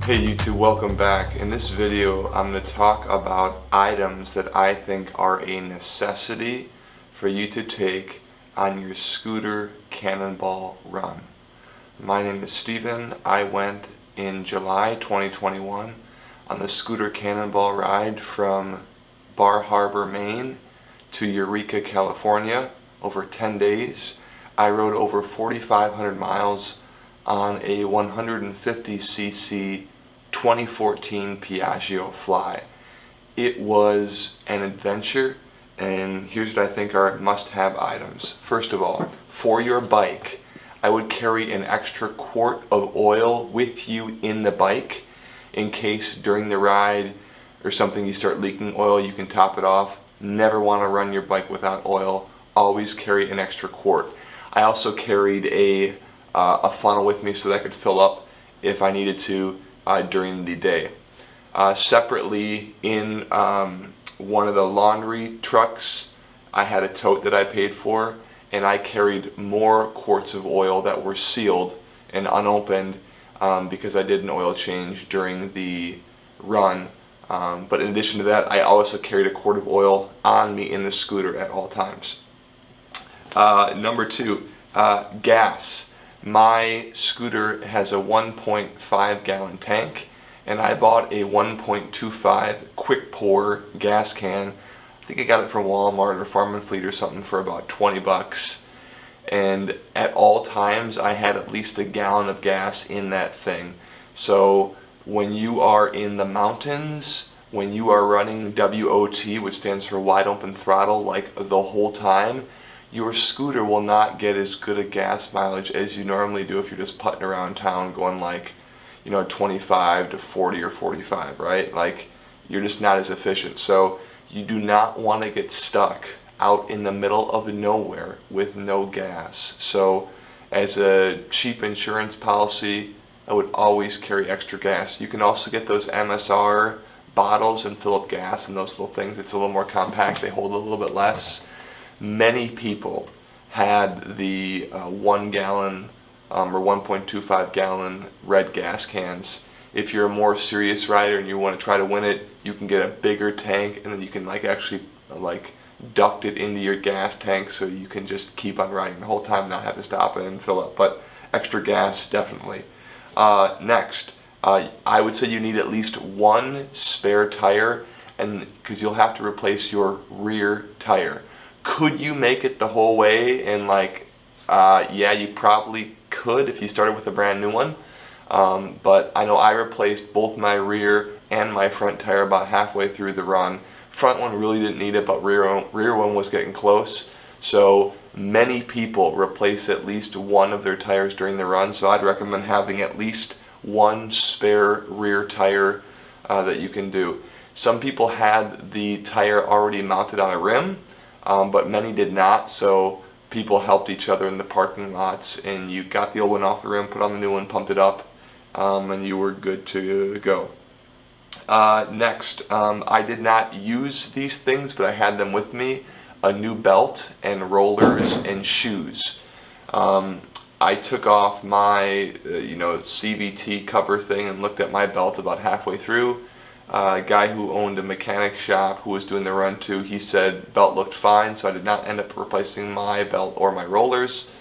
Hey YouTube, welcome back. In this video, I'm going to talk about items that I think are a necessity for you to take on your scooter Cannonball run. My name is Steven. I went in July 2021 on the scooter Cannonball ride from Bar Harbor, Maine to Eureka, California over 10 days. I rode over 4,500 miles on a 150cc 2014 Piaggio Fly. It was an adventure, and here's what I think are must-have items. First of all, for your bike, I would carry an extra quart of oil with you in the bike in case during the ride or something you start leaking oil, you can top it off. Never want to run your bike without oil. Always carry an extra quart. I also carried a funnel with me so that I could fill up if I needed to during the day. Separately, in one of the laundry trucks, I had a tote that I paid for, and I carried more quarts of oil that were sealed and unopened because I did an oil change during the run. But in addition to that, I also carried a quart of oil on me in the scooter at all times. Number two, gas. My scooter has a 1.5 gallon tank, and I bought a 1.25 quick pour gas can. I think I got it from Walmart or Farm and Fleet or something for about 20 bucks. And at all times I had at least a gallon of gas in that thing. So when you are in the mountains, when you are running WOT, which stands for wide open throttle, like the whole time, your scooter will not get as good a gas mileage as you normally do if you're just putting around town going like, 25 to 40 or 45, right? Like, you're just not as efficient. So you do not want to get stuck out in the middle of nowhere with no gas. So as a cheap insurance policy, I would always carry extra gas. You can also get those MSR bottles and fill up gas in those little things. It's a little more compact. They hold a little bit less. Many people had the 1 gallon or 1.25 gallon red gas cans. If you're a more serious rider and you want to try to win it, you can get a bigger tank, and then you can actually duct it into your gas tank so you can just keep on riding the whole time, not have to stop and fill up. But extra gas, definitely. Next, I would say you need at least one spare tire, and because you'll have to replace your rear tire. Could you make it the whole way? And yeah, you probably could if you started with a brand new one. But I know I replaced both my rear and my front tire about halfway through the run. Front one really didn't need it, but rear one was getting close. So many people replace at least one of their tires during the run. So I'd recommend having at least one spare rear tire that you can do. Some people had the tire already mounted on a rim. But many did not, so people helped each other in the parking lots, and you got the old one off the rim, put on the new one, pumped it up, and you were good to go. Next, I did not use these things, but I had them with me: a new belt and rollers and shoes. I took off my CVT cover thing and looked at my belt about halfway through. A guy who owned a mechanic shop who was doing the run too, he said belt looked fine, so I did not end up replacing my belt or my rollers.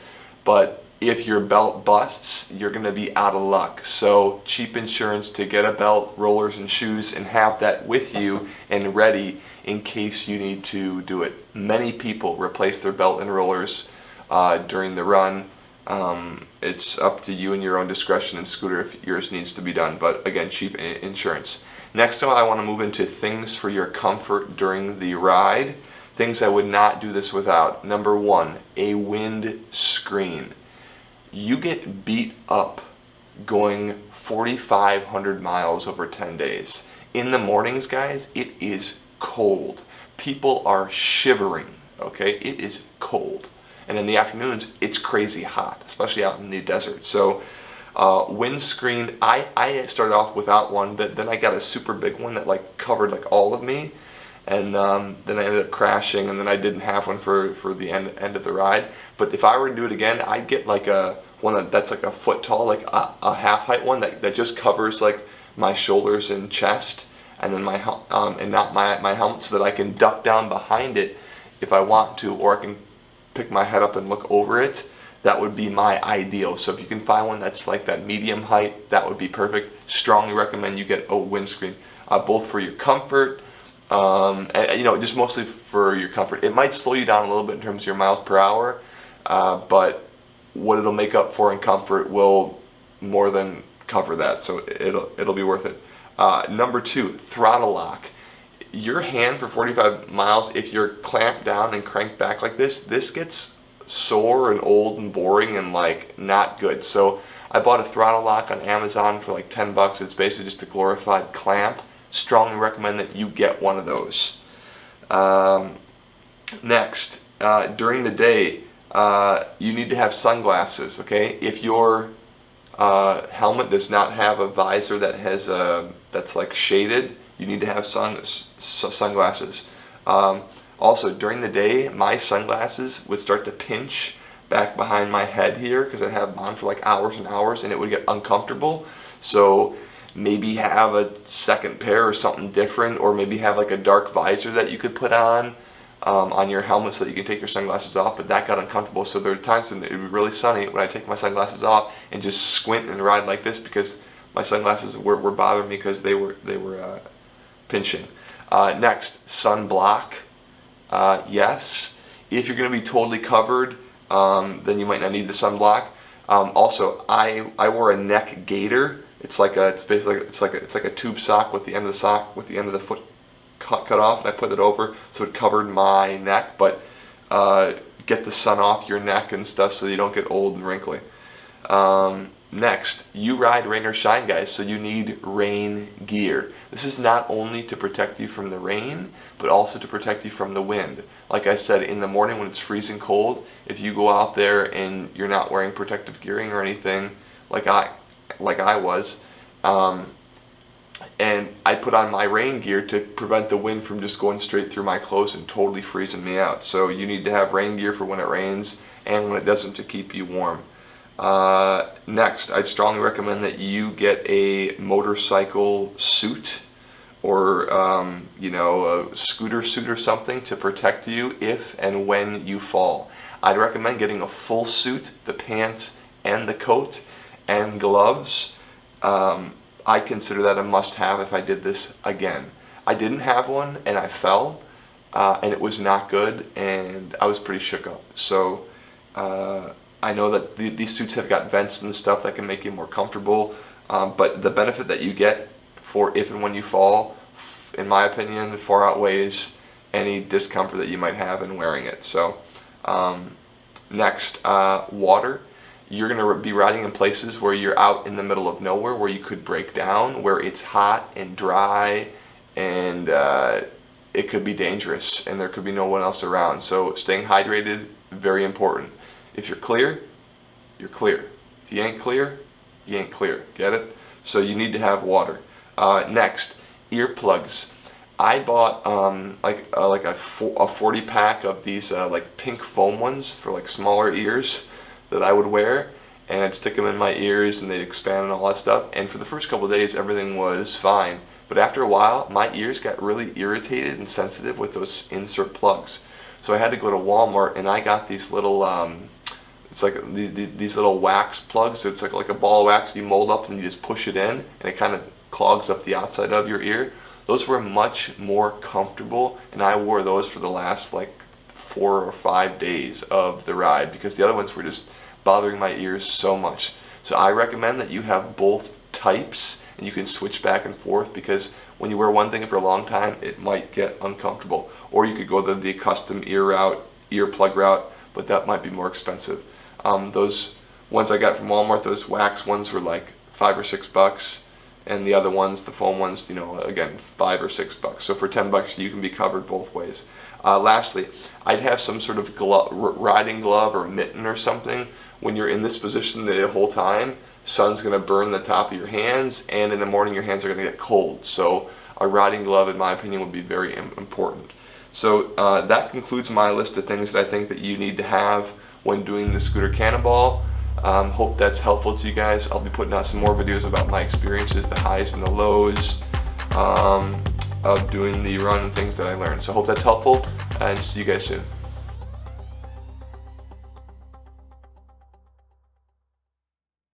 But if your belt busts, you're going to be out of luck. So cheap insurance to get a belt, rollers, and shoes, and have that with you and ready in case you need to do it. Many people replace their belt and rollers during the run. It's up to you and your own discretion and scooter if yours needs to be done, but again, cheap insurance. Next time I want to move into things for your comfort during the ride. Things I would not do this without. Number one, a windscreen. You get beat up going 4,500 miles over 10 days. In the mornings, guys, it is cold. People are shivering, okay? It is cold. And in the afternoons, it's crazy hot, especially out in the desert. So windscreen, I started off without one, but then I got a super big one that covered all of me, and then I ended up crashing, and then I didn't have one for the end of the ride. But if I were to do it again, I'd get one that's a foot tall, a half height one that just covers my shoulders and chest, and then and not my helmet, so that I can duck down behind it if I want to, or I can pick my head up and look over it. That would be my ideal. So if you can find one that's like that medium height, that would be perfect. Strongly recommend you get a windscreen, both for your comfort, and just mostly for your comfort. It might slow you down a little bit in terms of your miles per hour, but what it'll make up for in comfort will more than cover that. So it'll be worth it. Number 2, throttle lock. Your hand for 45 miles, if you're clamped down and cranked back like this gets sore and old and boring and like not good. So I bought a throttle lock on Amazon for like $10. It's basically just a glorified clamp. Strongly recommend that you get one of those. Next, during the day, you need to have sunglasses. Okay, if your helmet does not have a visor that has that's like shaded, you need to have sunglasses. Also, during the day, my sunglasses would start to pinch back behind my head here because I'd have them on for like hours and hours, and it would get uncomfortable. So maybe have a second pair or something different, or maybe have like a dark visor that you could put on your helmet so that you can take your sunglasses off, but that got uncomfortable. So there are times when it would be really sunny when I take my sunglasses off and just squint and ride like this because my sunglasses were bothering me because they were pinching. Next, sunblock. Yes, if you're going to be totally covered, then you might not need the sunblock. Also, I wore a neck gaiter. It's like a tube sock with the end of the foot cut off, and I put it over so it covered my neck, but get the sun off your neck and stuff so you don't get old and wrinkly. Next, you ride rain or shine, guys, so you need rain gear. This is not only to protect you from the rain, but also to protect you from the wind. Like I said, in the morning when it's freezing cold, if you go out there and you're not wearing protective gearing or anything, like I was, and I put on my rain gear to prevent the wind from just going straight through my clothes and totally freezing me out. So you need to have rain gear for when it rains and when it doesn't, to keep you warm. Next, I'd strongly recommend that you get a motorcycle suit or a scooter suit or something to protect you if and when you fall. I'd recommend getting a full suit, the pants and the coat and gloves. I consider that a must-have if I did this again. I didn't have one and I fell and it was not good and I was pretty shook up. So I know that these suits have got vents and stuff that can make you more comfortable, but the benefit that you get for if and when you fall, in my opinion, far outweighs any discomfort that you might have in wearing it. So next, water. You're going to be riding in places where you're out in the middle of nowhere, where you could break down, where it's hot and dry, and it could be dangerous, and there could be no one else around. So staying hydrated, very important. If you're clear, you're clear. If you ain't clear, you ain't clear. Get it? So you need to have water. Next, earplugs. I bought like a 40 pack of these like pink foam ones for like smaller ears that I would wear, and I'd stick them in my ears and they'd expand and all that stuff. And for the first couple of days, everything was fine. But after a while, my ears got really irritated and sensitive with those insert plugs. So I had to go to Walmart and I got these little it's like these little wax plugs. It's like a ball of wax you mold up and you just push it in, and it kind of clogs up the outside of your ear. Those were much more comfortable, and I wore those for the last like 4 or 5 days of the ride because the other ones were just bothering my ears so much. So I recommend that you have both types and you can switch back and forth, because when you wear one thing for a long time, it might get uncomfortable. Or you could go the custom earplug route, but that might be more expensive. Those ones I got from Walmart, those wax ones, were like $5 or $6, and the other ones, the foam ones, again, $5 or $6. So for $10, you can be covered both ways. Lastly, I'd have some sort of riding glove or mitten or something. When you're in this position the whole time, sun's going to burn the top of your hands, and in the morning your hands are going to get cold. So a riding glove, in my opinion, would be very important. So that concludes my list of things that I think that you need to have when doing the scooter Cannonball. Hope that's helpful to you guys. I'll be putting out some more videos about my experiences, the highs and the lows of doing the run and things that I learned. So hope that's helpful, and see you guys soon.